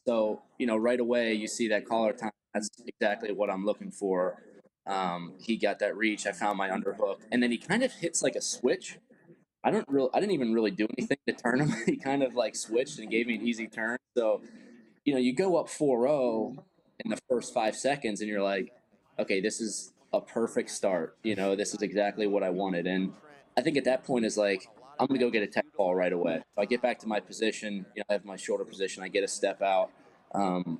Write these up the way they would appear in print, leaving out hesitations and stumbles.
So, right away you see that collar time. That's exactly what I'm looking for. He got that reach. I found my underhook, and then he kind of hits like a switch. I didn't even really do anything to turn him. He kind of like switched and gave me an easy turn. So, you go up 4-0 in the first 5 seconds, and you're like, okay, this is a perfect start. This is exactly what I wanted. And I think at that point is like, I'm going to go get a tech ball right away. So I get back to my position, I have my shoulder position, I get a step out. And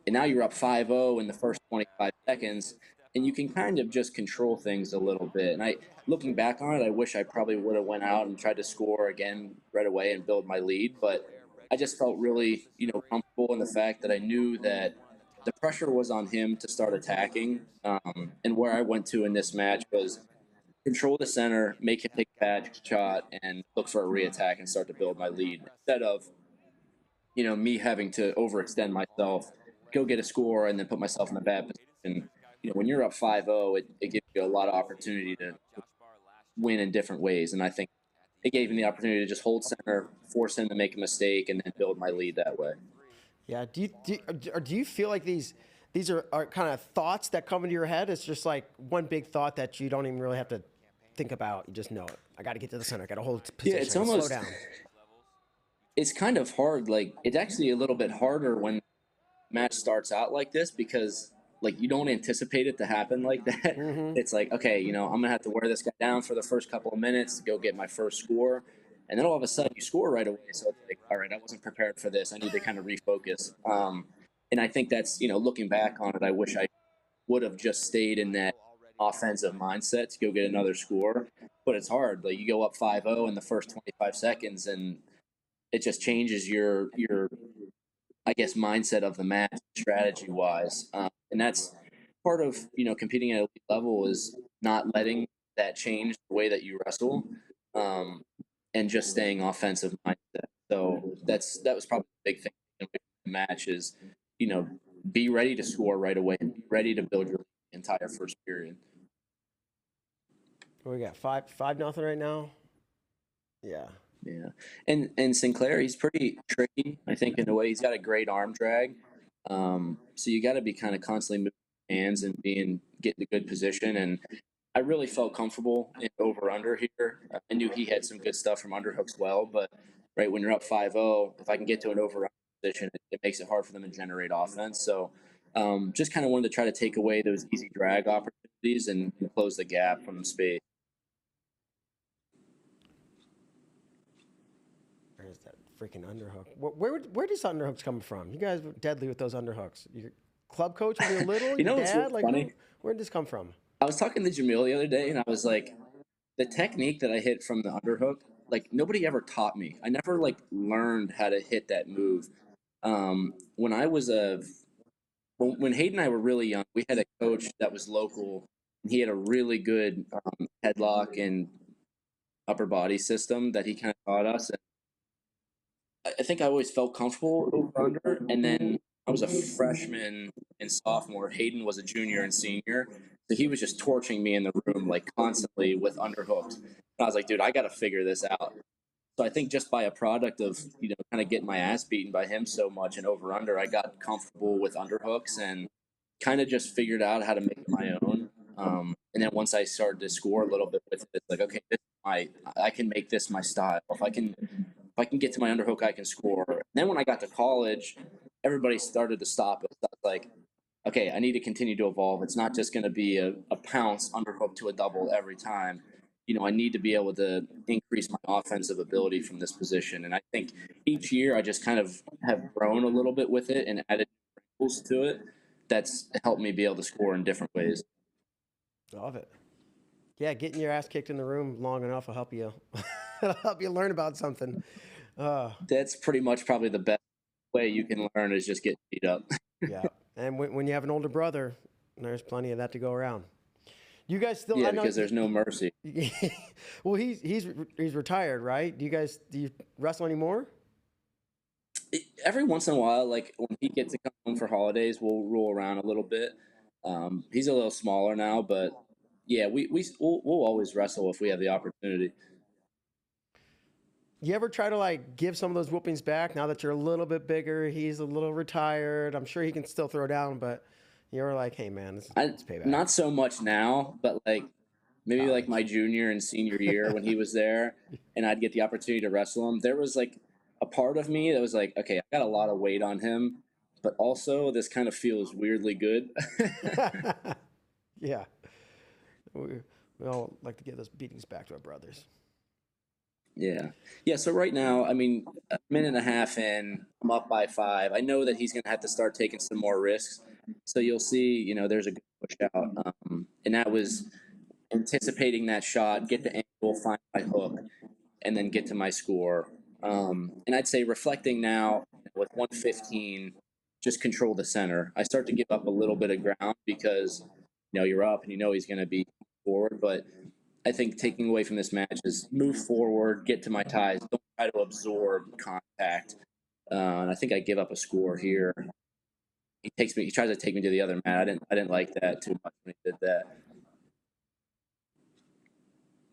now you're up 5-0 in the first 25 seconds, and you can kind of just control things a little bit. And looking back on it, I wish I probably would have went out and tried to score again right away and build my lead. But I just felt really, comfortable in the fact that I knew that the pressure was on him to start attacking. And where I went to in this match was control the center, make him take a bad shot, and look for a reattack and start to build my lead instead of, me having to overextend myself, go get a score, and then put myself in a bad position. When you're up 5-0, it gives you a lot of opportunity to win in different ways. And I think it gave him the opportunity to just hold center, force him to make a mistake, and then build my lead that way. Yeah. Do you feel like these are kind of thoughts that come into your head? It's just like one big thought that you don't even really have to think about. You just know it. I got to get to the center. I got to hold position. Yeah, it's almost slow down. It's kind of hard. Like, it's actually a little bit harder when match starts out like this because like you don't anticipate it to happen like that. Mm-hmm. It's like, okay, I'm gonna have to wear this guy down for the first couple of minutes to go get my first score, and then all of a sudden you score right away. So it's like, all right, I wasn't prepared for this. I need to kind of refocus. And I think that's, looking back on it, I wish I would have just stayed in that offensive mindset to go get another score. But it's hard. Like, you go up 5-0 in the first 25 seconds, and it just changes your I guess mindset of the match strategy wise, and that's part of competing at elite level is not letting that change the way that you wrestle, and just staying offensive mindset. So that was probably the big thing in the match is be ready to score right away and be ready to build your entire first period. What we got? 5-0 right now. Yeah. Yeah, and Sinclair, he's pretty tricky. I think in a way he's got a great arm drag. So you got to be kind of constantly moving hands and getting a good position. And I really felt comfortable in over under here. I knew he had some good stuff from underhooks well, but right when you're up 5-0, if I can get to an over position, it makes it hard for them to generate offense. So just kind of wanted to try to take away those easy drag opportunities and close the gap from the space. There's that freaking underhook. Where does underhooks come from? You guys were deadly with those underhooks. Your club coach when you were little? Your What's dad? really funny? Where did this come from? I was talking to Jamil the other day, and I was like, the technique that I hit from the underhook, like nobody ever taught me. I never like learned how to hit that move. When I was when Hayden and I were really young, we had a coach that was local, and he had a really good headlock and upper body system that he kind of taught us. And I think I always felt comfortable over under, and then I was a freshman and sophomore. Hayden was a junior and senior, so he was just torching me in the room like constantly with underhooks. And I was like, dude, I got to figure this out. So I think just by a product of kind of getting my ass beaten by him so much and over under, I got comfortable with underhooks and kind of just figured out how to make it my own. And then once I started to score a little bit with it, it's like, okay, I can make this my style. If I can get to my underhook, I can score. And then when I got to college, everybody started to stop it. So I was like, okay, I need to continue to evolve. It's not just going to be a pounce underhook to a double every time. I need to be able to increase my offensive ability from this position. And I think each year I just kind of have grown a little bit with it and added wrinkles to it. That's helped me be able to score in different ways. Love it. Yeah, getting your ass kicked in the room long enough will help you. It'll help you learn about something. That's pretty much probably the best way you can learn is just get beat up. Yeah, and when you have an older brother, there's plenty of that to go around. You guys still? Yeah, because there's no mercy. Well, he's retired, right? Do you wrestle anymore? Every once in a while, like when he gets to come home for holidays, we'll roll around a little bit. He's a little smaller now, but yeah, we'll always wrestle if we have the opportunity. You ever try to like give some of those whoopings back now that you're a little bit bigger? He's a little retired. I'm sure he can still throw down, but you're like, hey man, it's payback. Not so much now, but like maybe like my College. junior and senior year when he was there, and I'd get the opportunity to wrestle him. There was like a part of me that was like, okay, I got a lot of weight on him, but also this kind of feels weirdly good. Yeah. We all like to give those beatings back to our brothers. Yeah. Yeah. So right now, I mean, a minute and a half in, I'm up by 5. I know that he's going to have to start taking some more risks. So you'll see, there's a good push out. And that was anticipating that shot, get the angle, find my hook, and then get to my score. And I'd say reflecting now with 115, just control the center. I start to give up a little bit of ground because, you're up and he's going to be forward. But I think taking away from this match is move forward, get to my ties, don't try to absorb contact. And I think I give up a score here. He tries to take me to the other mat. I didn't like that too much when he did that.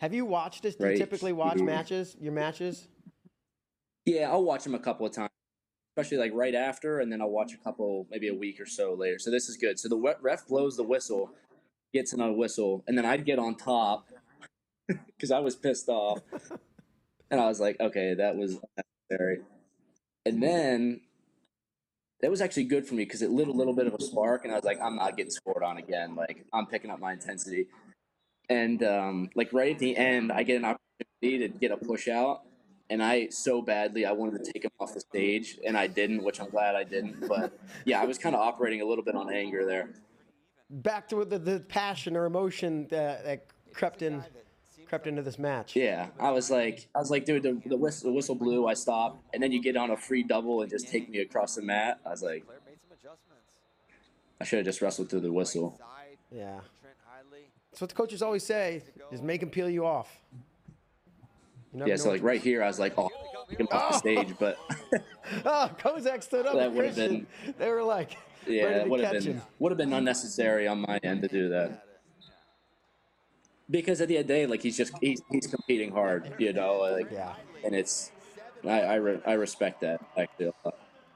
Have you watched this? Do you typically watch your matches? Yeah, I'll watch them a couple of times, especially like right after, and then I'll watch a couple, maybe a week or so later. So this is good. So the ref blows the whistle, gets another whistle, and then I'd get on top because I was pissed off. And I was like, okay, that was unnecessary. And then that was actually good for me because it lit a little bit of a spark, and I was like, I'm not getting scored on again. Like, I'm picking up my intensity. And like right at the end, I get an opportunity to get a push out, and I wanted to take him off the stage, and I didn't, which I'm glad I didn't. But yeah, I was kind of operating a little bit on anger there. Back to the passion or emotion that crept into this match. Yeah, I was like, dude, the whistle blew. I stopped, and then you get on a free double and just take me across the mat. I was like, I should have just wrestled through the whistle. Yeah. That's what the coaches always say: is make him peel you off. Yeah, so like right here, I was like, oh, get him off the stage, but Kozak stood up. That would have been. They were like, yeah, ready it to would have been unnecessary on my end to do that. Because at the end of the day, like he's competing hard, like, yeah. And it's I respect that actually a lot.